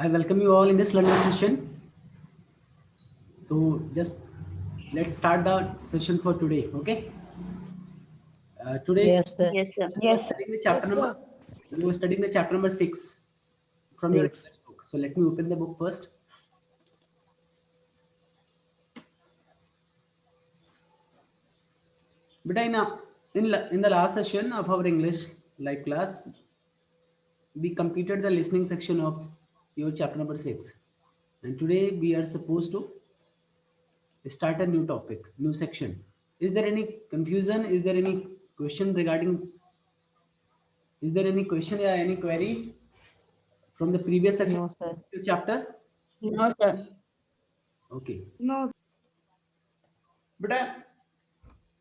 I welcome you all in this learning session. So just let's start the session for today. Okay. Today Yes, sir. Yes, sir. we are studying the chapter Yes, number. sir. We were studying the chapter number 6 from your Six. English book. So let me open the book first. But in the last session of our English live class, we completed the listening section of your chapter number 6, and today we are supposed to start a new topic, new section. Is there any confusion? Is there any question regarding? Is there any question or any query from the previous section No, sir. chapter? No, sir. Okay, No. but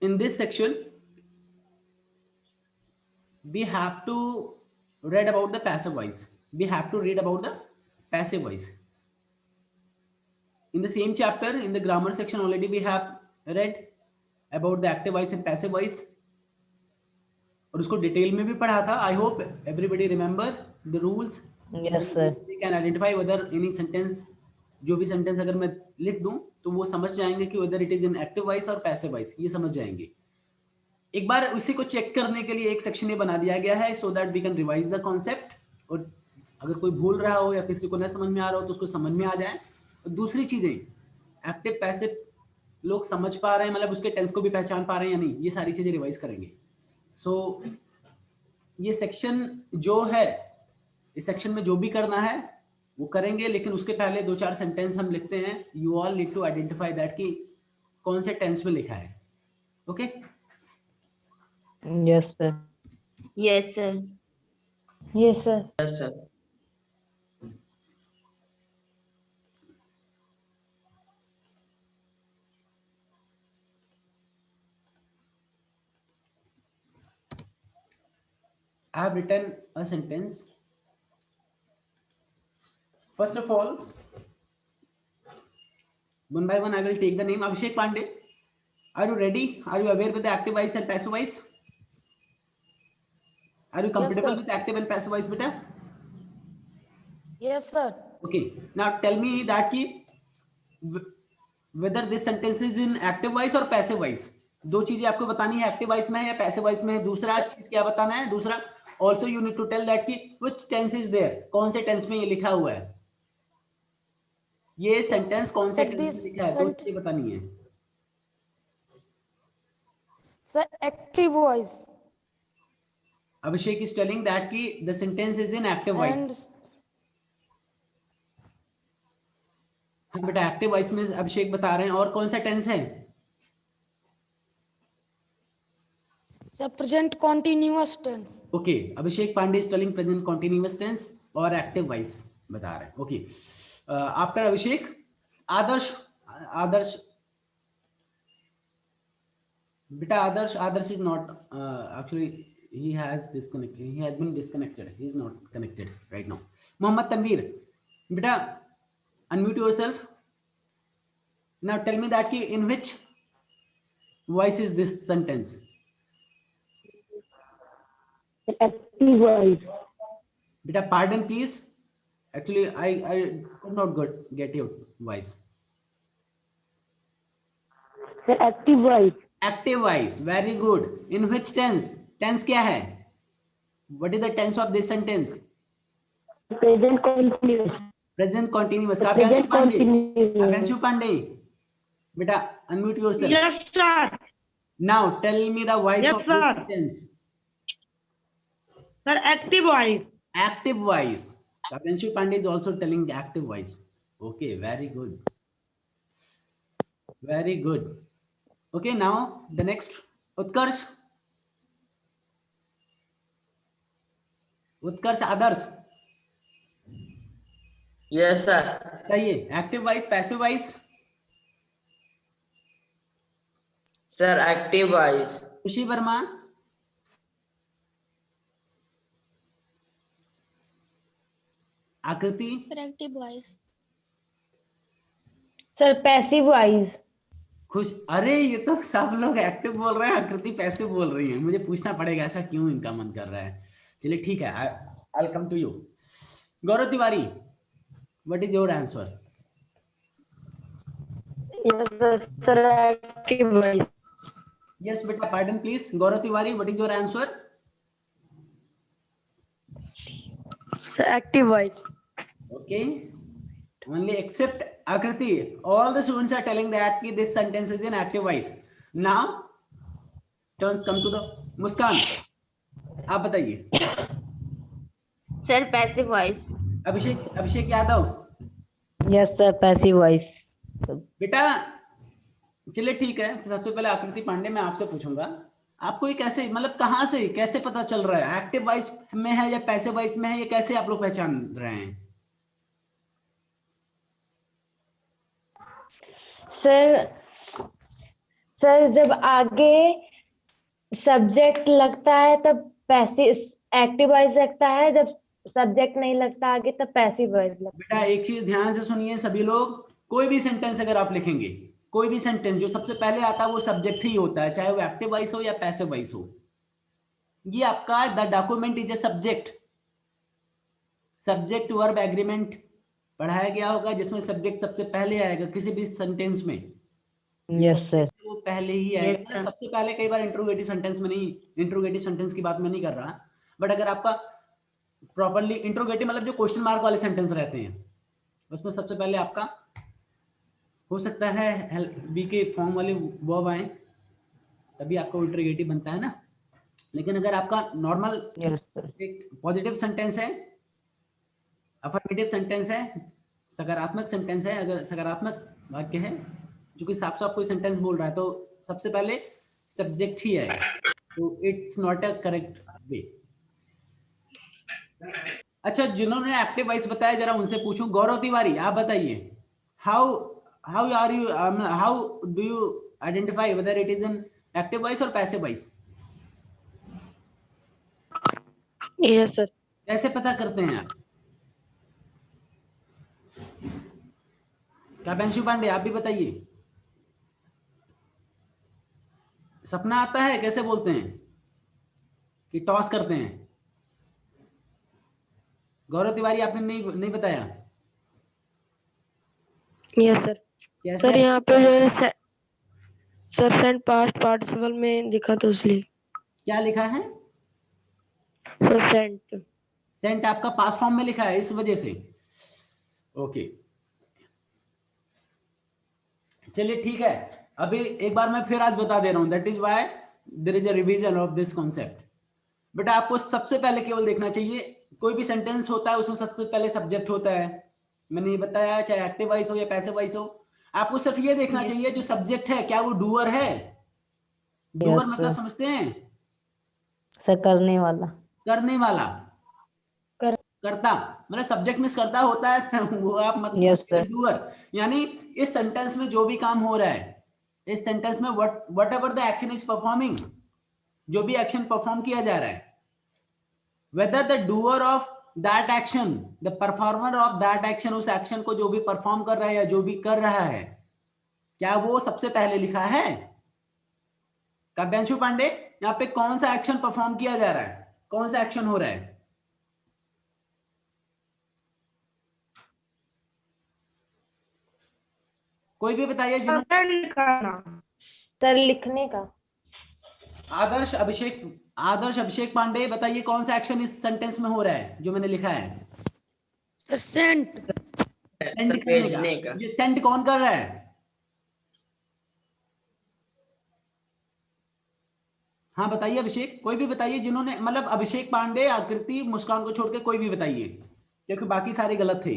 in this section we have to read about the passive voice. We have to read about the passive voice. In the same chapter, in the grammar section, already we have read about the active voice and passive voice. और उसको detail में भी पढ़ा था. I hope everybody remember the rules. Yes, sir. We can identify whether any sentence, जो भी sentence अगर मैं लिख दूं तो वो समझ जाएंगे कि whether it is in active voice और passive voice, ये समझ जाएंगे. एक बार उसी को चेक करने के लिए एक सेक्शन ये बना दिया गया है so that we can revise the concept. और अगर कोई भूल रहा हो या किसी को न समझ में आ रहा हो तो उसको समझ में आ जाए. और दूसरी चीजें एक्टिव पैसिव लोग समझ पा रहे हैं, मतलब उसके टेंस को भी पहचान पा रहे हैं या नहीं, ये सारी चीजें रिवाइज करेंगे. सो ये सेक्शन जो है, इस सेक्शन में जो भी करना है वो करेंगे, लेकिन उसके पहले 2-4 सेंटेंस हम लिखते हैं. You all need to identify that कि कौन से टेंस में लिखा है. Okay Yes, sir. Yes, sir. Yes, sir. Yes, sir. I have written a sentence. First of all, one by one I will take the name. Abhishek Pandey, are you ready? Are you aware with the active voice and passive voice? Are you comfortable sir. with active and passive voice, beta? Yes, sir. Okay. Now tell me that whether this sentence is in active voice or passive voice. दो चीजें आपको बतानी है, active voice में है या passive voice में है. दूसरा चीज क्या बताना है, दूसरा also you need to tell that कि व्हिच टेंस इज देयर, कौन से टेंस में ये लिखा हुआ है, ये सेंटेंस कौन से टेंस में लिखा है, दो चीजें बतानी है. Sir, active voice. Abhishek is telling that ki the sentence is in active voice. And हाँ बेटा, एक्टिव वॉइस में अभिषेक बता रहे हैं. और कौन सा टेंस है? sir, present continuous tense. Okay, Abhishek Pandey is telling present continuous tense और एक्टिव वॉइस बता रहे हैं. ओके, आफ्टर अभिषेक आदर्श. आदर्श बेटा, आदर्श is not actually he has disconnected. He has been disconnected. He is not connected right now. Mohammad Tanveer, बेटा unmute yourself. Now tell me that in which voice is this sentence? Active voice. बेटा pardon please. Actually I could not get your voice. The active voice. Active voice, very good. In which tense? Tense क्या है? What is the tense of this sentence? Present continuous. Present continuous. Present Kavryanshu continuous. Pandey, beta unmute yourself. Yes, sir. Now tell me the voice Yes, of sir. this sentence. Sir, active voice. Active voice. Kavryanshu Pandey is also telling active voice. Okay, very good. Very good. Okay, now the next. Utkarsh. Utkarsh Adarsh. Yes, sir. बताइए, active voice, passive voice. Sir, active voice. खुशी वर्मा. आकृति. Sir, active voice. Sir, passive voice. खुश. अरे ये तो सब लोग active बोल रहे हैं, आकृति पैसिव बोल रही है. मुझे पूछना पड़ेगा ऐसा क्यों इनका मन कर रहा है. चलिए ठीक है, I will come to you. Gaurav Tiwari, what is your answer? Yes, sir. Active voice. Yes बेटा, pardon please, Gaurav Tiwari, what is your answer? Sir, active voice. Okay, only except Akriti, all the students are telling that this sentence is in active voice. Now turns come to the Muskan, आप बताइए. Sir, passive voice. Abhishek Yadav. Yes, sir. Passive voice. बेटा चलिए ठीक है, सबसे पहले आकृति पांडे मैं आपसे पूछूंगा, आपको ये कैसे, मतलब कहाँ से कैसे पता चल रहा है एक्टिव वॉइस में है या पैसिव वॉइस में है, ये कैसे आप लोग पहचान रहे हैं? सर जब आगे सब्जेक्ट लगता है तब पैसिव एक्टिव वॉइस लगता है, जब सब्जेक्ट नहीं लगता आगे तब पैसिव वॉइस लगता है। बेटा एक चीज ध्यान से सुनिए सभी लोग, कोई भी सेंटेंस अगर आप लिखेंगे, कोई भी सेंटेंस जो सबसे पहले आता है वो सब्जेक्ट ही होता है, चाहे वो एक्टिव वॉइस हो या पैसिव वॉइस हो। ये आपका the document is a subject, subject verb agreement पढ़ाया गया होगा, जिसमें सब्जेक्ट सबसे पहले आएगा किसी भी सेंटेंस में। Yes sir. वो पहले ही आएगा। Yes, sir. सबसे पहले कई बार इंट्रोगेटिव सेंटेंस में नहीं, इंट्रोगेटिव सेंटेंस की बात मैं नहीं कर रहा, बट अगर आपका प्रॉपर्ली इंट्रोगेटिव मतलब जो क्वेश्चन मार्क वाले सेंटेंस रहते हैं, उसमें सबसे पहले आपका हो सकता है बी के फॉर्म वाले वर्ब आए, तभी आपका इंट्रोगेटिव बनता है ना। लेकिन अगर आपका नॉर्मल एक पॉजिटिव सेंटेंस है, अफर्मेटिव सेंटेंस है, सकारात्मक सेंटेंस है, अगर सकारात्मक वाक्य है जो कि साफ साफ कोई सेंटेंस बोल रहा है, तो सबसे पहले सब्जेक्ट ही आएगा, तो it's not a correct way. अच्छा, जिन्होंने एक्टिव वॉइस बताया जरा उनसे पूछूं, गौरव तिवारी आप बताइए, how are you, how do you identify whether it is an active voice और पैसिव वॉइस? Yes sir. कैसे पता करते हैं आप? काव्यांशु पांडे आप भी बताइए। सपना आता है, कैसे बोलते हैं कि टॉस करते हैं? गौरव तिवारी आपने नहीं बताया। Yes sir. कैसे? सर यहाँ पे सर सेंट पास्ट पार्टिसिपल में दिखा तो इसलिए। क्या लिखा है? सर सेंट आपका पास्ट फॉर्म में लिखा है, इस वजह से। ओके चलिए ठीक है, अभी एक बार मैं फिर आज बता दे रहा हूं, that is why there is a revision of this concept. बेटा आपको सबसे पहले केवल देखना चाहिए, कोई भी सेंटेंस होता है उसमें सबसे पहले सब्जेक्ट होता है, मैंने ये बताया, चाहे एक्टिव वॉइस हो या पैसिव वॉइस हो। आपको सिर्फ ये देखना चाहिए जो सब्जेक्ट है क्या वो डूअर है। डूअर मतलब समझते हैं? सर करने वाला करता, मतलब सब्जेक्ट में करता होता है वो आप मतलब डूअर, यानी इस सेंटेंस में जो भी काम हो रहा है, इस सेंटेंस में what ever the action is performing, जो भी एक्शन परफॉर्म किया जा रहा है, whether the doer of that action, the performer of that action, उस एक्शन को जो भी परफॉर्म कर रहा है या जो भी कर रहा है, क्या वो सबसे पहले लिखा है? काव्यांशु पांडे, यहाँ पे कौन सा एक्शन परफॉर्म किया जा रहा है, कौन सा एक्शन हो रहा है? कोई भी बताइए। सर लिखने का। आदर्श अभिषेक पांडे बताइए, कौन सा एक्शन इस सेंटेंस में हो रहा है जो मैंने लिखा है? सर सेंट भेजने का। ये सेंट कौन कर रहा है? हाँ बताइए अभिषेक, कोई भी बताइए, जिन्होंने मतलब अभिषेक पांडे, आकृति, मुस्कान को छोड़ के कोई भी बताइए, क्योंकि बाकी सारे गलत थे।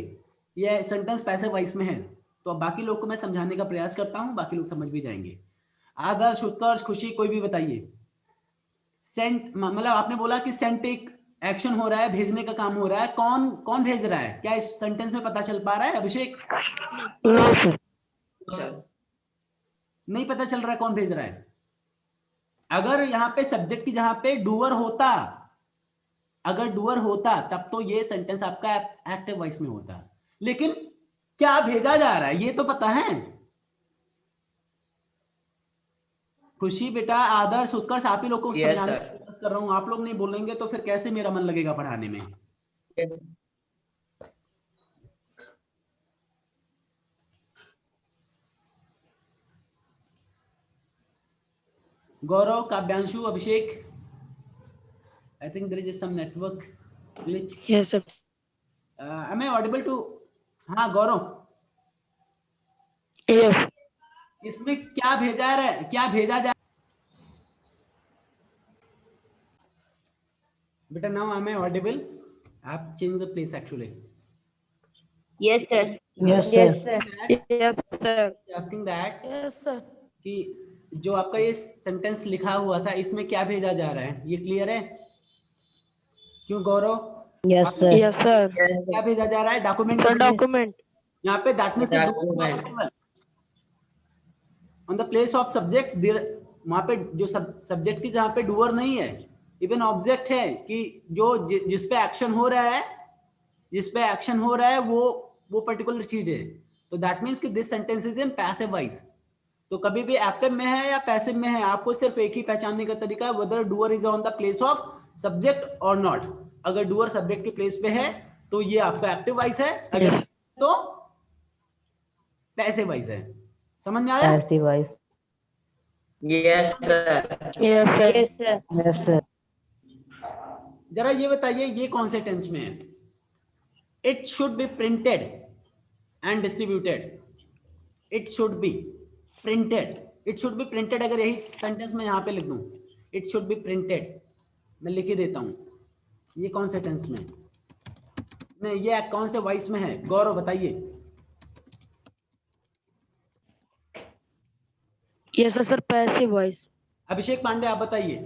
ये सेंटेंस पैसिव वॉइस में है, तो बाकी लोग को मैं समझाने का प्रयास करता हूं, बाकी लोग समझ भी जाएंगे। आदर्श, उत्कर्ष, खुशी, कोई भी बताइए। सेंट मतलब आपने बोला कि सेंट एक एक्शन हो रहा है, भेजने का काम हो रहा है, कौन भेज रहा है, क्या इस सेंटेंस में पता चल पा रहा है अभिषेक? नहीं पता चल रहा है कौन भेज रहा है। अगर यहाँ पे सब्जेक्ट की जहां पे डूअर होता, अगर डूअर होता तब तो ये सेंटेंस आपका एक्टिव वॉइस में होता, लेकिन क्या भेजा जा रहा है ये तो पता है। खुशी बेटा, आदर्श, उत्कर्ष, आप ही लोग को समझाने की कोशिश कर रहा हूं, आप लोग नहीं बोलेंगे तो फिर कैसे मेरा मन लगेगा पढ़ाने में। Gaurav, Kavyanshu, Abhishek. I think there is some network glitch. Yes, sir. Am I audible too? हाँ गौरव, Yes. इसमें क्या भेजा रहा है, क्या भेजा जा बेटा? Now am I audible? आप change the place actually. Yes, sir. Yes, sir. Yes, sir. Asking that Yes, sir. कि जो आपका ये सेंटेंस लिखा हुआ था इसमें क्या भेजा जा रहा है, ये क्लियर है? क्यों गौरव? Yes, sir. Yes, sir. क्या भेजा जा रहा है? Document Sir, document. यहाँ पे that means on the place of subject, वहां पे जो सब्जेक्ट की जहाँ पे डूअर नहीं है, इवन ऑब्जेक्ट है कि जो जिस पे एक्शन हो रहा है, जिस पे एक्शन हो रहा है वो पर्टिकुलर चीज है। तो दैट मींस कि this sentence is in passive voice. तो कभी भी एक्टिव में है या पैसिव में है, आपको सिर्फ एक ही पहचानने का तरीका है, whether doer is on the place of subject और नॉट। अगर डूअर सब्जेक्ट के प्लेस पे है तो ये आपका एक्टिव वॉइस है, अगर तो पैसिव वॉइस है। समझ में आया? Passive voice. Yes, sir. Yes, sir. Yes, sir. Yes, sir. जरा ये बताइए ये कौन से टेंस में है? It should be printed and distributed. It should be printed, it should be printed. अगर यही सेंटेंस में यहाँ पे लिख दूं, इट शुड बी प्रिंटेड, मैं लिख ही देता हूं, ये कौन से टेंस में? नहीं, ये कौन से वॉइस में है? गौरव बताइए। Yes, sir. Passive voice. अभिषेक पांडे आप बताइए।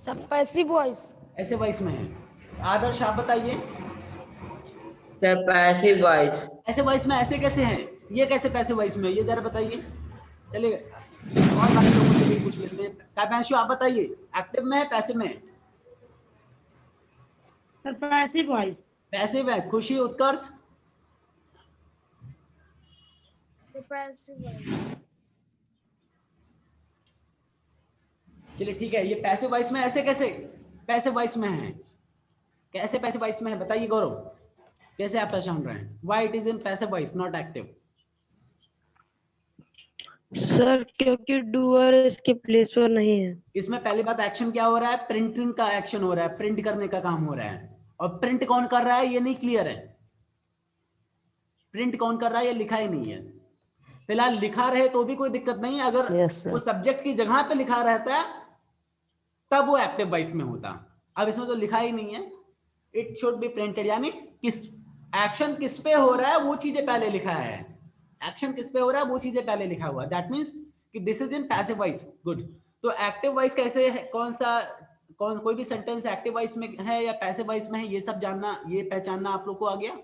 Sir, passive voice. ऐसे वॉइस में है। आदर्श आप बताइए। Sir, passive voice. ऐसे वॉइस में ऐसे कैसे हैं? ये कैसे पैसिव वॉइस में? ये जरा बताइए। चलिए और बाकी लोगों से भी पूछ लेते हैं। काव्यांशु आप बताइए, एक्टिव में है पैसिव में है? Sir, passive voice. पैसिव है। खुशी, उत्कर्ष? चलिए ठीक है, ये पैसिव वॉइस में ऐसे कैसे पैसिव वॉइस में है? कैसे पैसिव वॉइस में है बताइए गौरव, कैसे आप पहचान रहे हैं? Why it is in passive voice not active? Sir क्योंकि डूअर इसके प्लेस पर नहीं है। इसमें पहली बात एक्शन क्या हो रहा है? प्रिंटिंग का एक्शन हो रहा है, प्रिंट करने का काम हो रहा है। और प्रिंट कौन कर रहा है ये नहीं क्लियर है। प्रिंट कौन कर रहा है ये लिखा ही नहीं है। फिलहाल लिखा रहे तो भी कोई दिक्कत नहीं है, अगर वो सब्जेक्ट की जगह पे लिखा रहता है तब वो एक्टिव वॉइस में होता। अब इसमें तो लिखा ही नहीं है। इट शुड बी प्रिंटेड, यानी किस एक्शन किस पे हो रहा है वो चीजें पहले लिखा है। एक्शन किस पे हो रहा है वो चीजें पहले लिखा हुआ। दैट मींस कि this is in passive voice. Good. तो एक्टिव वॉइस कैसे है? कोई भी सेंटेंस एक्टिव वॉइस में है या पैसिव वॉइस में है, ये सब जानना, ये पहचानना आप लोग को आ गया?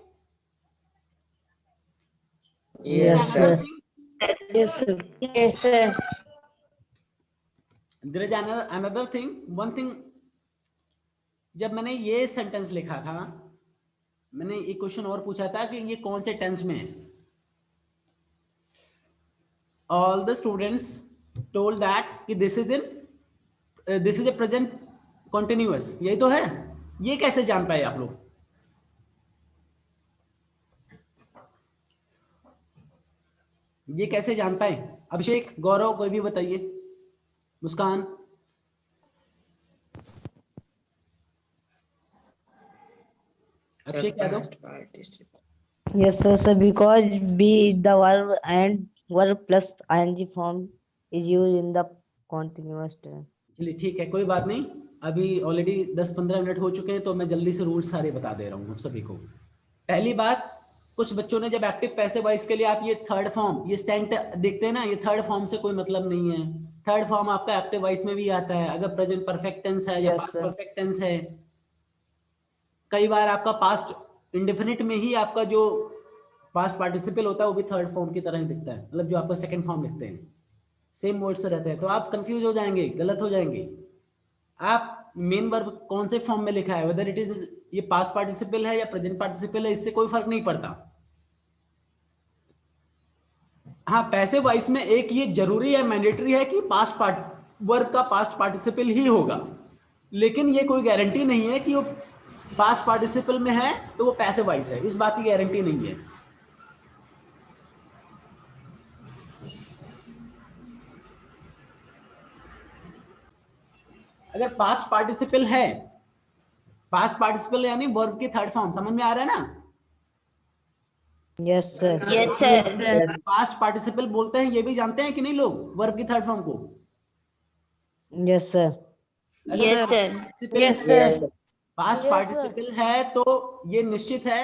Yes, sir. Yes, sir. Yes, sir. There is another thing, one thing। जब मैंने ये सेंटेंस लिखा था, मैंने एक क्वेश्चन और पूछा था कि ये कौन से टेंस में है। All the students told that कि this is a present continuous, यही तो है। ये कैसे जान पाए आप लोग? ये कैसे जान पाए? अभिषेक, गौरव, कोई भी बताइए। मुस्कान? Abhishek Yadav? Yes, sir. So because be the verb and verb plus ing form is used in the continuous tense. चलिए ठीक है, कोई बात नहीं। अभी ऑलरेडी 10-15 मिनट हो चुके हैं तो मैं जल्दी से रूल्स सारे बता दे रहा हूँ आप सभी को। पहली बात, कुछ बच्चों ने जब एक्टिव पैसिव वॉइस के लिए आप ये थर्ड फॉर्म, ये सेंट देखते हैं ना, ये थर्ड फॉर्म से कोई मतलब नहीं है। थर्ड फॉर्म आपका एक्टिव वॉइस में भी आता है, अगर प्रेजेंट परफेक्ट टेंस है या पास्ट परफेक्ट टेंस है। कई बार आपका पास्ट इंडेफिनिट में ही आपका जो पास्ट पार्टिसिपल होता है वो भी थर्ड फॉर्म की तरह ही दिखता है, मतलब जो आपका सेकंड फॉर्म लिखते हैं सेम वर्ड से रहते हैं, तो आप कंफ्यूज हो जाएंगे, गलत हो जाएंगे। आप मेन वर्ब कौन से फॉर्म में लिखा है, वेदर इट इज ये पास्ट पार्टिसिपल है या प्रेजेंट पार्टिसिपल है, इससे कोई फर्क नहीं पड़ता। हाँ, पैसिव वॉइस में एक ये जरूरी है, मैंडेटरी है कि वर्ब का पास्ट पार्टिसिपल ही होगा, लेकिन ये कोई गारंटी नहीं है कि वो पास्ट पार्टिसिपल में है तो वो पैसिव वॉइस है, इस बात की गारंटी नहीं है। अगर पास्ट पार्टिसिपल है, पास्ट पार्टिसिपल यानी वर्ब की थर्ड फॉर्म, समझ में आ रहा है ना? Yes sir. Yes, sir. Yes. Past participle बोलते हैं, ये भी जानते हैं कि नहीं लोग, वर्ब की थर्ड फॉर्म को? Yes sir. अगर Yes, sir. पार्टिसिपल Yes, है, Yes. Past Yes, sir. Participle है तो ये निश्चित है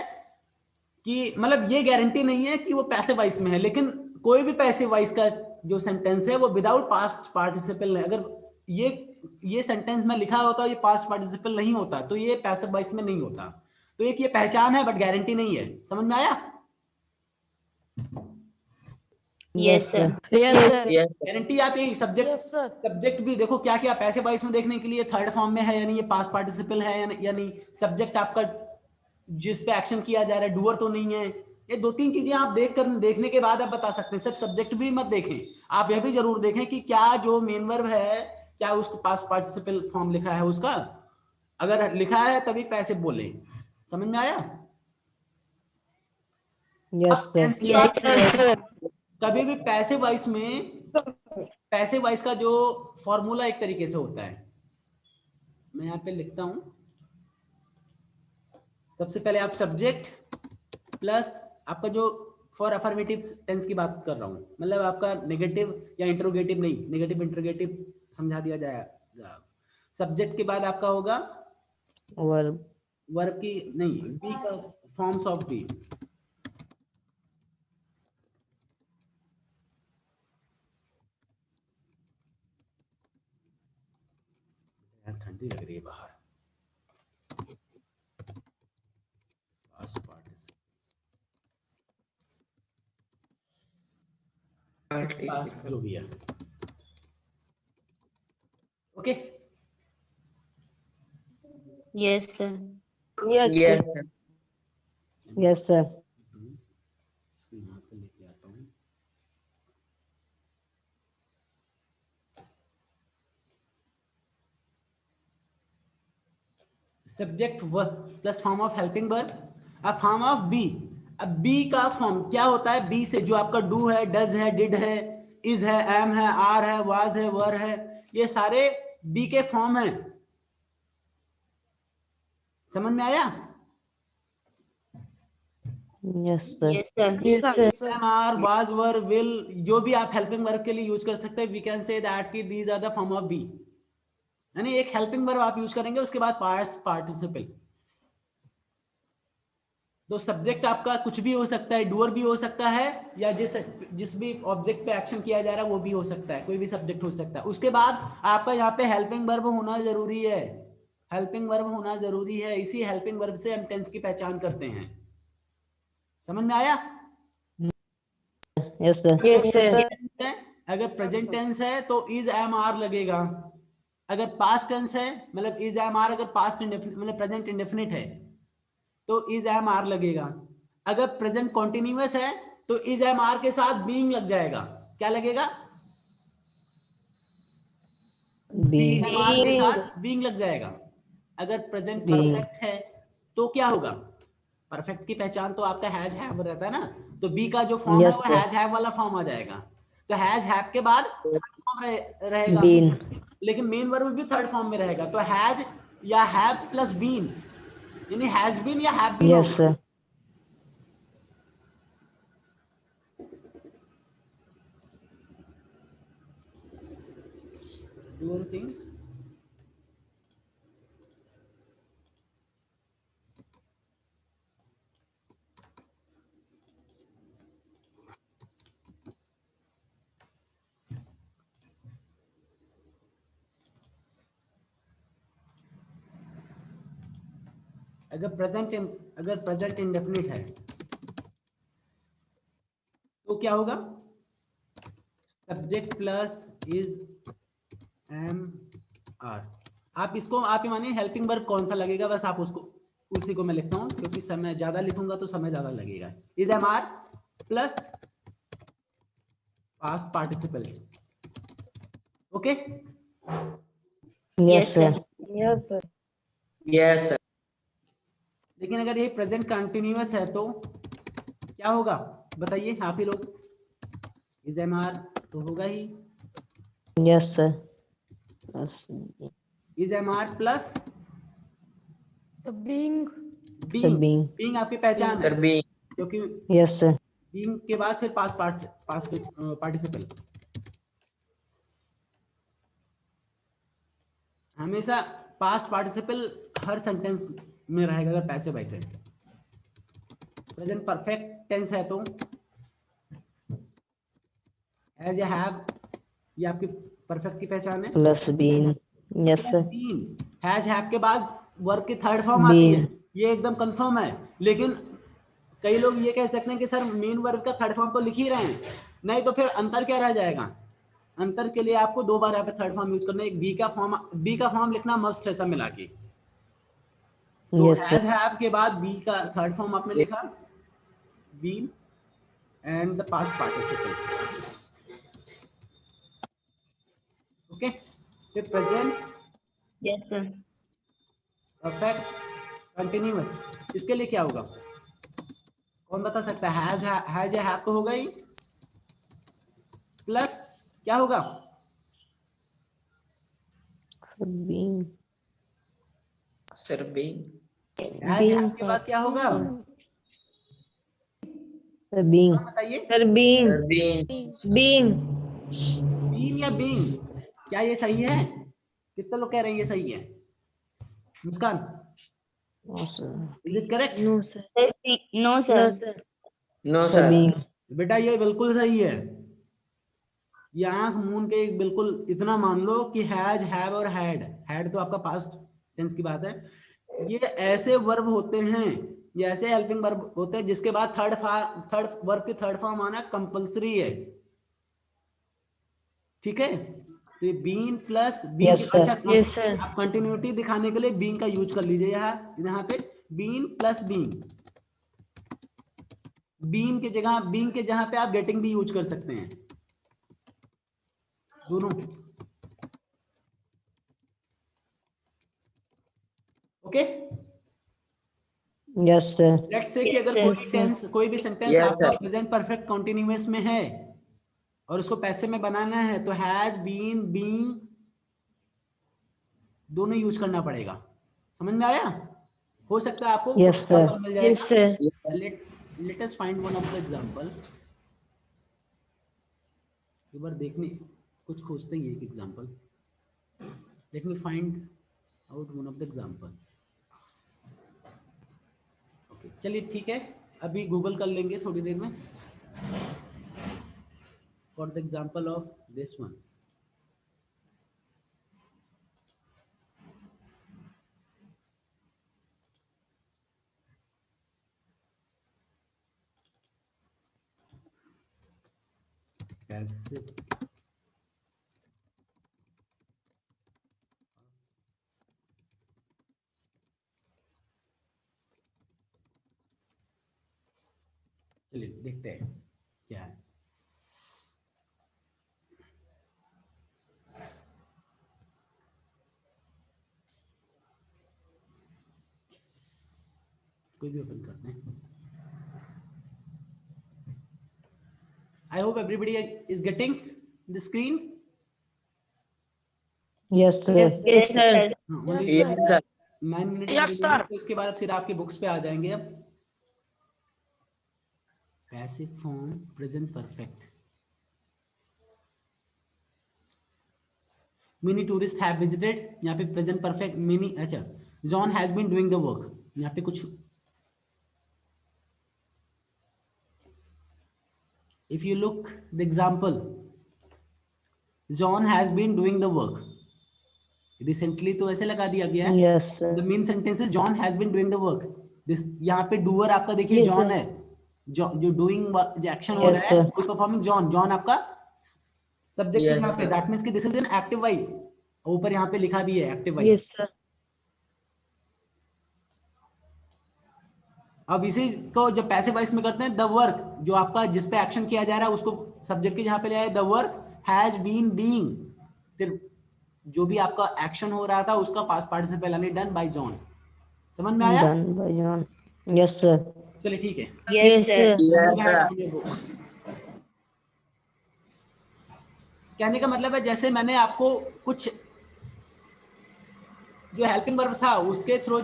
कि मतलब ये गारंटी नहीं है कि वो पैसिव वॉइस में है, लेकिन कोई भी पैसिव वॉइस का जो सेंटेंस है वो विदाउट पास्ट पार्टिसिपल है। अगर ये सेंटेंस में लिखा होता ये पास्ट पार्टिसिपल नहीं होता तो ये पैसिव वॉइस में नहीं होता। तो एक ये पहचान है बट गारंटी नहीं है। समझ में आया? Yes, sir. Yes sir. Yes. Guarantee आप ये सब्जेक्ट Yes, sir. सब्जेक्ट भी देखो क्या क्या पैसिव वॉइस में देखने के लिए थर्ड फॉर्म में है, यानी ये पास्ट पार्टिसिपल है यानी सब्जेक्ट आपका जिस पे एक्शन किया जा रहा है डूअर तो नहीं है। ये दो तीन चीजें आप देखने के बाद आप बता सकते हैं। सिर्फ सब्जेक्ट भी मत देखें, आप यह भी जरूर देखें कि क्या जो मेन वर्ब है क्या उसको पास्ट पार्टिसिपल फॉर्म लिखा है उसका, अगर लिखा है तभी पैसिव बोले। समझ में आया? Yes sir. Yes, sir. कभी भी पैसिव वॉइस में पैसिव वॉइस का जो फॉर्मूला एक तरीके से होता है, मैं यहाँ पे लिखता हूं। सबसे पहले आप सब्जेक्ट प्लस आपका जो फॉर अफर्मेटिव टेंस की बात कर रहा हूं, मतलब आपका नेगेटिव या इंट्रोगेटिव नहीं, नेगेटिव इंट्रोगेटिव समझा दिया जाएगा। सब्जेक्ट के बाद आपका होगा वर्ब। वर्ब की नहीं, बी का फॉर्म्स ऑफ बी। ठंडी लग रही है बाहर। पास जो भी है। Okay Yes, sir. Yes. Sir. Yes sir. इसको यहाँ पे लेके आता हूँ। Subject verb plus form of helping verb, अब फॉर्म ऑफ बी। अब बी का फॉर्म क्या होता है? बी से जो आपका डू है, डज है, डिड है, इज है, एम है, आर है, वाज है, वर है, ये सारे बी के फॉर्म हैं। समझ में आया? Yes sir. Yes, sir. Yes Sir. Am, are, was, were, will, जो भी आप हेल्पिंग वर्ब के लिए यूज कर सकते हैं, वी कैन से दैट कि these are the form of be. यानी एक हेल्पिंग वर्ब आप यूज करेंगे, उसके बाद पास्ट पार्टिसिपल। तो सब्जेक्ट आपका कुछ भी हो सकता है, डूअर भी हो सकता है, या जिस भी ऑब्जेक्ट पे एक्शन किया जा रहा है वो भी हो सकता है, कोई भी सब्जेक्ट हो सकता है। उसके बाद आपका यहाँ पे हेल्पिंग वर्ब होना जरूरी है, हेल्पिंग वर्ब होना जरूरी है। इसी हेल्पिंग वर्ब से हम टेंस की पहचान करते हैं। समझ में आया? Yes sir. अगर प्रेजेंट टेंस है तो इज एम आर लगेगा। अगर पास्ट टेंस है मतलब इज एम आर, अगर पास्ट मतलब प्रेजेंट इंडेफिनिट है तो इज एम आर लगेगा। अगर प्रेजेंट कॉन्टिन्यूअस है तो इज एम आर के साथ बीइंग लग जाएगा। क्या लगेगा? बीइंग। एम आर के साथ बीइंग लग जाएगा। अगर प्रेजेंट परफेक्ट है तो क्या होगा? परफेक्ट की पहचान तो आपका हैज हैव रहता है ना, तो बी का जो फॉर्म है वो हैज हैव वाला फॉर्म आ जाएगा। तो हैज हैव के बाद थर्ड फॉर्म रहेगा, बीन। लेकिन मेन वर्ब भी थर्ड फॉर्म में रहेगा। तो हैज या हैव प्लस बीन, यानी हैज बीन या हैव बीन यस होगा। सर। Do one thing. अगर प्रेजेंट इंडेफिनिट है तो क्या होगा? Subject plus is am are. आप ही मानिए हेल्पिंग वर्ब कौन सा लगेगा, बस आप उसी को मैं लिखता हूं, क्योंकि समय ज्यादा लिखूंगा तो समय ज्यादा लगेगा। Is am are plus past participle. Okay yes sir. Yes, sir. Yes. Sir. लेकिन अगर ये प्रेजेंट कंटिन्यूअस है तो क्या होगा बताइए आप ही लोग? इज एम आर तो होगा ही। Yes sir. Is MR plus So being. Being. being. Being आपकी पहचान है, Sir, being. क्योंकि Yes, sir. बीइंग के बाद फिर पास्ट पार्टिसिपल। हमेशा पास्ट पार्टिसिपल हर सेंटेंस में रहेगा अगर पैसिव वॉइस है। प्रेजेंट परफेक्ट टेंस है तो एज या हैव, ये आपकी परफेक्ट की पहचान है। Plus being. Yes, plus sir. Been, has have के बाद वर्ब की थर्ड फॉर्म आती है, Been. ये एकदम कंफर्म है। लेकिन कई लोग ये कह सकते हैं कि सर मेन वर्ब का थर्ड फॉर्म तो लिख ही रहे हैं, नहीं तो फिर अंतर क्या रह जाएगा? अंतर के लिए आपको दो बार यहाँ पे थर्ड फॉर्म यूज करना है। एक बी का फॉर्म लिखना मस्ट है सब मिला के। तो Yes, हैज sir. हैव के बाद बी का थर्ड फॉर्म आपने लिखा, been and the past participle. Okay, फिर present Yes, sir. Perfect continuous, इसके लिए क्या होगा? कौन बता सकता है? हैज या हैव तो होगा ही, प्लस क्या होगा? Being. Sir, being. Has have के बाद क्या होगा? Sir, being. कौन बताइए? Sir, being. Sir, being. Being. Been या बीइंग, क्या ये सही है? कितने लोग कह रहे हैं ये सही है? मुस्कान, No, sir. Is it correct? No, sir. Sir, no, sir. No, sir. No, Sir, sir. being. बेटा ये बिल्कुल सही है। ये आंख मूंद के बिल्कुल इतना मान लो कि हैज, हैव और हैड तो आपका पास्ट टेंस की बात है। ये ऐसे वर्ब होते हैं, ये ऐसे हेल्पिंग वर्ब होते हैं जिसके बाद थर्ड वर्ब की थर्ड फॉर्म आना कंपलसरी है। ठीक है, तो ये been plus been. Yes, sir. अच्छा, Yes, sir. आप कंटिन्यूटी दिखाने के लिए बीन का यूज कर लीजिए। यहाँ पे बीन प्लस बीन, बीन के जहां पे आप गेटिंग भी यूज कर सकते हैं, दोनों। Okay, Yes, sir. Let's say कि Yes, अगर sir. कोई भी सेंटेंस Yes, आपका sir. प्रेजेंट परफेक्ट कंटीन्यूअस में है और उसको पैसे में बनाना है, तो हैज, बीन, बीइंग दोनों यूज करना पड़ेगा। समझ में आया? हो सकता है आपको Yes, sir. example मिल Yes, जाएगा। sir. Yes. Let us find one of the example। एक बार देखने कुछ खोजते ही एक example. Let me find out one of the example. Okay, चलिए ठीक है, अभी गूगल कर लेंगे थोड़ी देर में for the example of this one. कैसे चलिए देखते हैं क्या है। कोई भी ओपन करते हैं। I hope everybody is getting the screen. Yes, sir. Yes, sir. Only Yes, Yes, sir. 9 minute Yes, sir. तो इसके बाद फिर आपके बुक्स पे आ जाएंगे। अब passive form present perfect. Many tourists have visited, यहाँ पे प्रेजेंट परफेक्ट many। अच्छा, John has been doing the work, यहाँ पे कुछ if you look the example, John has been doing the work, recently तो ऐसे लगा दिया गया है। Yes, sir. The main sentence is John has been doing the work। this यहाँ पे doer आपका देखिए Yes, John sir. है, जो doing जो action हो Yes, रहा है sir. उस performing John आपका सब्जेक्ट Yes, यहाँ पे, sir. that means कि this is an active voice। ऊपर यहाँ पे लिखा भी है active voice। Yes, sir. अब इसी को जब पैसिव वॉइस में करते हैं, द वर्क जो आपका जिस पे एक्शन किया जा रहा है उसको सब्जेक्ट के जहां पे ले आए, the work has been being, फिर जो भी आपका एक्शन हो रहा था उसका पास्ट पार्टिसिपल यानी डन बाय जॉन। समझ में आया? Done by John. Yes, sir. चलिए ठीक है। Yes, sir. Yes, sir. कहने का मतलब है जैसे मैंने आपको कुछ जो हेल्पिंग वर्ब था उसके थ्रू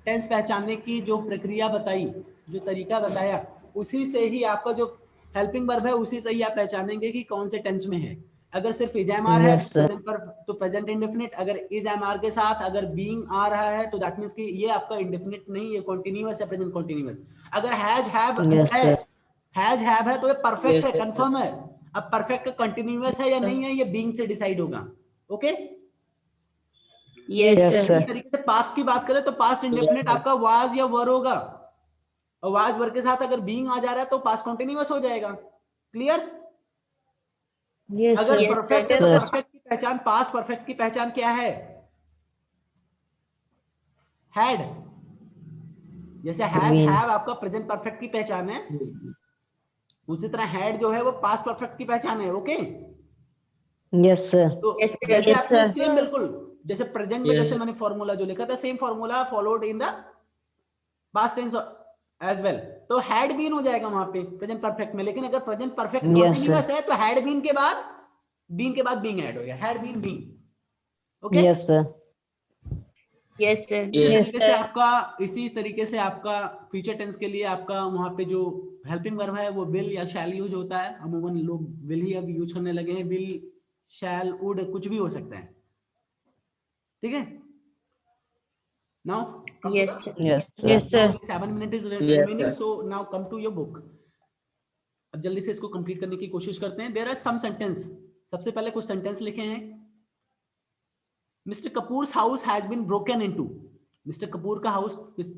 टेंस पहचानने की जो प्रक्रिया बताई, जो तरीका बताया, उसी से ही आपका जो हेल्पिंग वर्ब है उसी से ही आप पहचानेंगे कि कौन से टेंस में है। अगर सिर्फ इज एम आर है Yes, sir. प्रेजेंट पर तो प्रेजेंट इंडेफिनिट, अगर इज एम आर के साथ अगर बीइंग आ रहा है तो दैट मींस कि ये आपका इंडेफिनिट नहीं, ये कॉन्टिन्यूअस है, प्रेजेंट कॉन्टिन्यूअस। अगर हैज हैव Yes, है, sir. हैज हैव है तो ये परफेक्ट है, Yes, sir. कंफर्म है। अब परफेक्ट कंटिन्यूअस है या नहीं है ये बीइंग से डिसाइड होगा। Okay, Yes, Yes, sir. sir. इसी तरीके से पास्ट की बात करें तो पास्ट इंडेफिनिट आपका वाज या वर होगा, और वाज वर के साथ अगर बीइंग आ जा रहा है तो पास्ट कॉन्टिन्यूअस हो जाएगा। क्लियर? Yes, अगर sir. Yes, परफेक्ट है sir. तो परफेक्ट की पहचान, पास्ट परफेक्ट की पहचान क्या है? हैड। जैसे हैज Been. हैव आपका प्रेजेंट परफेक्ट की पहचान है, उसी तरह हैड जो है वो पास्ट परफेक्ट की पहचान है। Okay, Yes, sir. तो Yes, sir. जैसे Yes, आपने sir. सेम बिल्कुल जैसे प्रेजेंट में Yes. जैसे मैंने फॉर्मूला जो लिखा था same formula followed in the past tense as well, तो हैड बीन हो जाएगा वहां पे प्रेजेंट परफेक्ट में। लेकिन अगर प्रेजेंट परफेक्ट Yes, कॉन्टिन्यूअस है तो हैड बीन के बाद बीइंग ऐड हो गया, had been being. Okay, Yes, sir. Yes, sir. इसी Yes, तरीके से sir. आपका इसी तरीके से आपका फ्यूचर टेंस के लिए आपका वहां पे जो हेल्पिंग वर्ब है वो विल या शैल यूज होता है। अमूमन लोग विल ही अब यूज करने लगे हैं, विल, शैल, वुड कुछ भी हो सकता है। ठीक है, now Yes, sir. Yes, sir. Yes, sir. 7 minutes is Yes, remaining, sir. so now come to your book. अब जल्दी से इसको कंप्लीट करने की कोशिश करते हैं। देयर आर सम सेंटेंस, सबसे पहले कुछ सेंटेंस लिखे हैं। Mister Kapoor house has been broken into, mister Kapoor का हाउस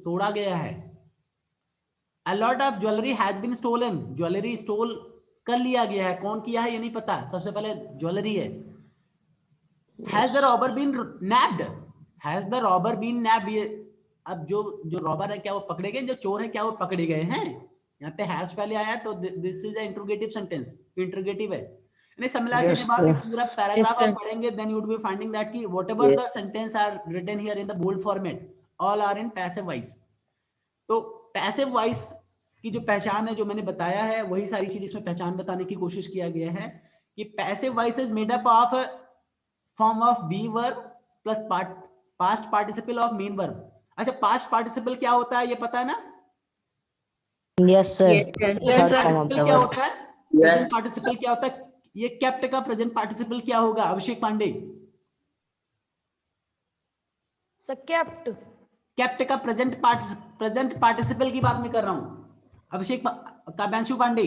तोड़ा गया है। A lot of jewelry has been stolen, jewellery stole कर लिया गया है, कौन किया है ये नहीं पता, सबसे पहले ज्वेलरी है। Has the robber been nabbed, has the robber been nabbed, ये अब जो रॉबर है क्या वो पकड़े गए, जो चोर है क्या वो पकड़े गए हैं। यहाँ पे हैज पहले आया तो this is interrogative sentence, interrogative है। यानी सब मिला के Yes, जब आप sir. ये पूरा पैराग्राफ Yes, आप पढ़ेंगे then you would be finding that कि whatever the sentence are written here in the bold format all are in passive voice. तो पैसिव वॉइस की जो पहचान है जो मैंने बताया है वही सारी चीज इसमें पहचान बताने की कोशिश किया गया है कि passive voice is made up of form of be verb plus past participle of main verb. अच्छा, पास्ट पार्टिसिपल क्या होता है ये पता है ना? Yes, sir. Yes, sir. Third form of participle the क्या verb. होता है? Yes. प्रेजेंट पार्टिसिपल क्या होता है? ये केप्ट का प्रेजेंट पार्टिसिपल क्या होगा अभिषेक पांडे? So kept. केप्ट का प्रेजेंट पार्टिसिपल की बात मैं कर रहा हूं। अभिषेक काव्यांशु पांडे,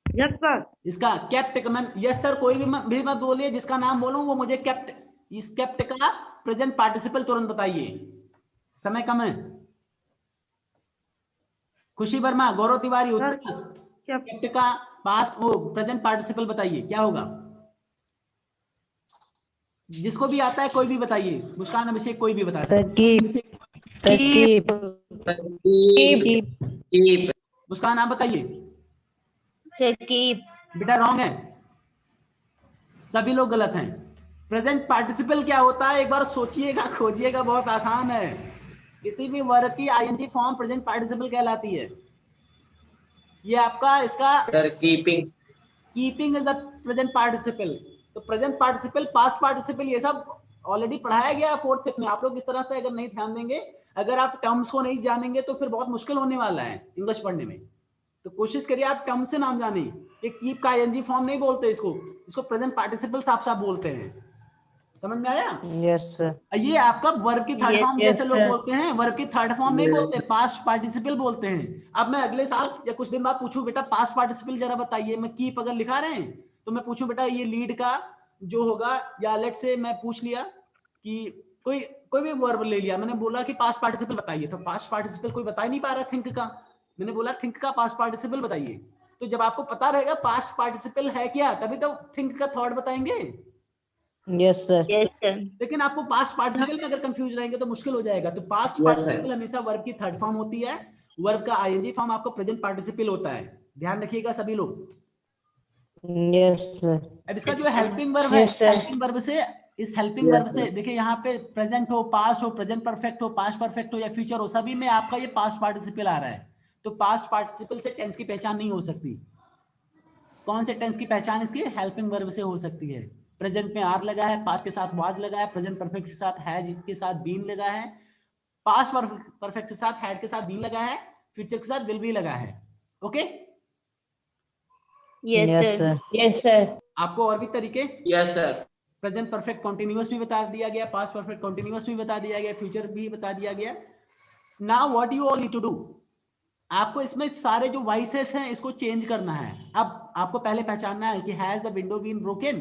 Yes, sir. इसका केप्ट का मैं, यस सर कोई भी मत बोलिए, जिसका नाम बोलूं वो मुझे केप्ट, इस केप्ट का प्रेजेंट पार्टिसिपल तुरंत बताइए, समय कम है। खुशी वर्मा, गौरव तिवारी, उत्कर्ष, केप्ट का पास्ट वो प्रेजेंट पार्टिसिपल बताइए क्या होगा? जिसको भी आता है कोई भी बताइए, मुस्कान, अभिषेक, कोई भी बता सकता है। Keep. Keep. मुस्कान आप बताइए। Sir, keep. बेटा रॉन्ग है, सभी लोग गलत हैं। प्रेजेंट पार्टिसिपल क्या होता है एक बार सोचिएगा, खोजिएगा, बहुत आसान है। किसी भी वर्ब की आईएनजी फॉर्म प्रेजेंट पार्टिसिपल कहलाती है। ये आपका इसका Sir, keeping. Keeping is the present participle. तो प्रेजेंट पार्टिसिपल, पास्ट पार्टिसिपल, ये सब ऑलरेडी पढ़ाया गया है 4th 5th में। आप लोग इस तरह से अगर नहीं ध्यान देंगे, अगर आप टर्म्स को नहीं जानेंगे तो फिर बहुत मुश्किल होने वाला है इंग्लिश पढ़ने में। तो कोशिश करिए आप टर्म से नाम जाने। ये कीप का आईएनजी फॉर्म नहीं बोलते इसको प्रेजेंट पार्टिसिपल साफ साफ बोलते हैं। समझ में आया? Yes, sir. ये आपका वर्ब की थर्ड Yes, फॉर्म yes, जैसे लोग sir. बोलते हैं, वर्ब की थर्ड फॉर्म नहीं Yes. बोलते, पास्ट पार्टिसिपल बोलते हैं। अब मैं अगले साल या कुछ दिन बाद पूछूं बेटा पास्ट पार्टिसिपल जरा बताइए, मैं कीप अगर लिखा रहे हैं तो मैं पूछूं बेटा ये लीड का जो होगा, या लेट से मैं पूछ लिया कि कोई भी वर्ब ले लिया, मैंने बोला कि पास्ट पार्टिसिपल बताइए, तो पास्ट पार्टिसिपल कोई बता ही नहीं पा रहा थिंक का, मैंने बोला थिंक का पास्ट पार्टिसिपल बताइए। तो जब आपको पता रहेगा पास्ट पार्टिसिपल है क्या, तभी तो थिंक का थर्ड बताएंगे। Yes, sir. Yes, sir. लेकिन आपको पास्ट पार्टिसिपल में अगर कंफ्यूज रहेंगे तो मुश्किल हो जाएगा। तो पास्ट Yes, पार्टिसिपल sir. हमेशा वर्ब की थर्ड फॉर्म होती है, वर्ब का आईएनजी फॉर्म आपको प्रेजेंट पार्टिसिपल होता है, ध्यान रखिएगा सभी लोग। Yes, sir. अब इसका जो हेल्पिंग वर्ब है, Yes, sir. हेल्पिंग वर्ब से, इस हेल्पिंग Yes, वर्ब से sir. देखिए यहाँ पे प्रेजेंट हो, पास्ट हो, प्रेजेंट परफेक्ट हो, पास्ट परफेक्ट हो या फ्यूचर हो, सभी में आपका ये पास्ट पार्टिसिपल आ रहा है। तो पास्ट पार्टिसिपल से टेंस की पहचान नहीं हो सकती। कौन से टेंस की पहचान इसकी हेल्पिंग वर्ब से हो सकती है? प्रेजेंट में आर लगा है, पास्ट के साथ वाज लगा है, प्रेजेंट परफेक्ट के साथ हैज के साथ बीन लगा है, पास्ट परफेक्ट के साथ हैड के साथ बीन लगा है, फ्यूचर के साथ विल बी लगा है। Okay, Yes, sir. Yes sir. आपको और भी तरीके, Yes, sir. Present perfect continuous भी बता दिया गया, पास्ट परफेक्ट कॉन्टिन्यूअस भी बता दिया गया, फ्यूचर भी बता दिया गया। Now what you all need to do, आपको इसमें सारे जो वॉइसेस हैं इसको चेंज करना है। अब आपको पहले पहचानना है कि has the window been broken,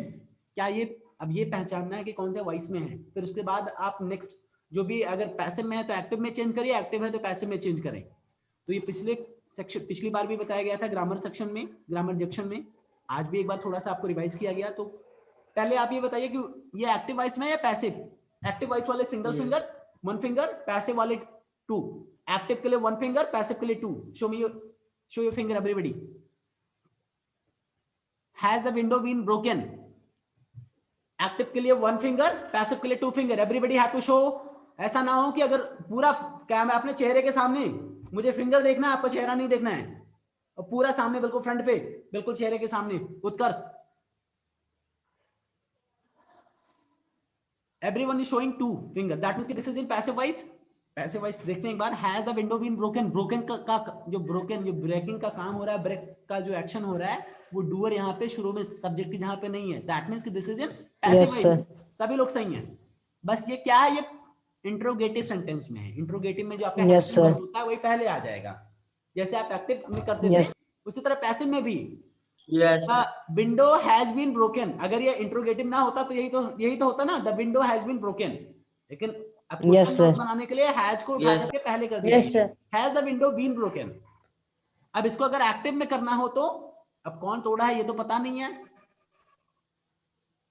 क्या ये, अब ये पहचानना है कि कौन से वॉइस में है। फिर उसके बाद आप नेक्स्ट जो भी, अगर पैसिव में है तो एक्टिव में चेंज करिए, एक्टिव है तो पैसिव में चेंज करें। तो ये पिछले सेक्शन, पिछली बार भी बताया गया था ग्रामर सेक्शन में, ग्रामर सेक्शन में, आज भी एक बार थोड़ा सा आपको रिवाइज किया गया। तो पहले आप ये बताइए कि ये एक्टिव वॉइस में है या पैसिव। एक्टिव वॉइस वाले single Yes. Finger, one finger, passive वाले टू। एक्टिव के लिए वन फिंगर, पैसिव के लिए two. Show your finger everybody. Has the window been broken, active के लिए वन फिंगर, पैसिव के लिए two finger. Everybody have to show. ऐसा ना हो कि अगर पूरा कैमरा अपने चेहरे के सामने, मुझे फिंगर देखना है, आपका चेहरा नहीं देखना है, और पूरा सामने बिल्कुल फ्रंट पे, बिल्कुल चेहरे के सामने। उत्कर्ष, everyone is showing two finger, that means this is in passive voice। passive voice देखते हैं एक बार। has the window been broken, broken का जो broken, जो breaking का काम हो रहा है, break का जो action हो रहा है, वो doer यहाँ पे शुरू में सब्जेक्ट जहाँ पे नहीं है, that means this is in passive voice। सभी लोग सही हैं, बस ये क्या है, ये इंट्रोगेटिव सेंटेंस में है। इंट्रोगेटिव में जो आपका Yes, active sir. होता है वही पहले आ जाएगा, जैसे आप एक्टिव में करते थे Yes. उसी तरह पैसिव में भी। Yes, sir. Window has been broken, अगर ये इंट्रोगेटिव ना होता तो यही तो होता ना, the window has been broken. लेकिन अब Yes, क्वेश्चन sir. बनाने के लिए हैज को उठा Yes. करके पहले कर दिया, yes sir. Has the window been broken. अब इसको अगर एक्टिव में करना हो तो, अब कौन तोड़ा है ये तो पता नहीं है,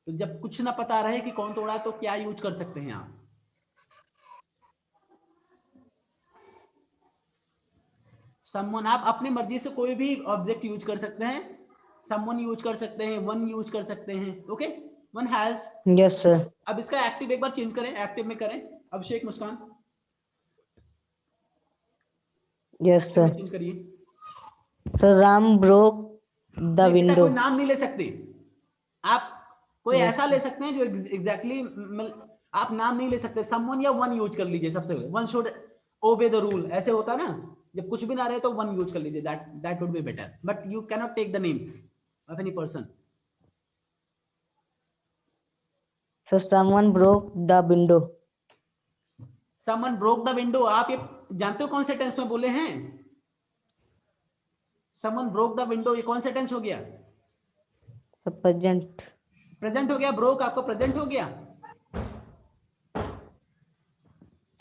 तो जब कुछ ना पता रहे कि कौन तोड़ा है तो क्या यूज कर सकते हैं आप। समवन, आप अपनी मर्जी से कोई भी ऑब्जेक्ट यूज कर सकते हैं। समवन यूज कर सकते हैं, वन यूज कर सकते हैं। Okay, one has. Yes sir. अब इसका एक्टिव एक बार चेंज करें, एक्टिव में करें। अभिषेक, मुस्कान, यस सर। चेंज करिए। सर राम ब्रोक द नहीं, बेटा, विंडो। कोई नाम नहीं ले सकते आप, कोई Yes. ऐसा ले सकते हैं जो एग्जैक्टली आप नाम नहीं ले सकते। समवन या वन यूज कर लीजिए सबसे पहले। One should obey the rule, ऐसे होता ना, जब कुछ भी ना रहे तो वन यूज कर लीजिए, that would be better, but you can not take the name of any person. Sir someone broke the window. Someone broke the window, आप ये जानते हो कौन से टेंस में बोले हैं? समवन ब्रोक द विंडो, ये कौन से टेंस हो गया? Sir present. प्रेजेंट हो गया। ब्रोक आपको प्रेजेंट हो गया।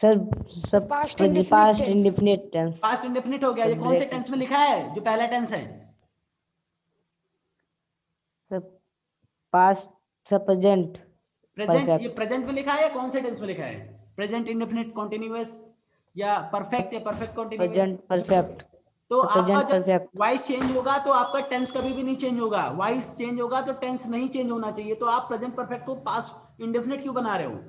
सर सब Past past indefinite tense. Indefinite tense. Past indefinite हो गया। ये कौन से टेंस में लिखा है जो पहला टेंस है? Sir past, sir present. Present, Perfect. ये प्रेजेंट में लिखा है या कौन से टेंस में लिखा है? प्रेजेंट इंडेफिनिट कॉन्टिन्यूअस या परफेक्ट या परफेक्ट कॉन्टिन्यूअस? Present perfect. तो आपका प्रेजेंट जब परफेक्ट। वॉइस चेंज होगा तो आपका टेंस कभी भी नहीं चेंज होगा। वॉइस चेंज होगा तो टेंस नहीं चेंज होना चाहिए। तो आप प्रेजेंट परफेक्ट को पास्ट इंडेफिनिट क्यों बना रहे हो?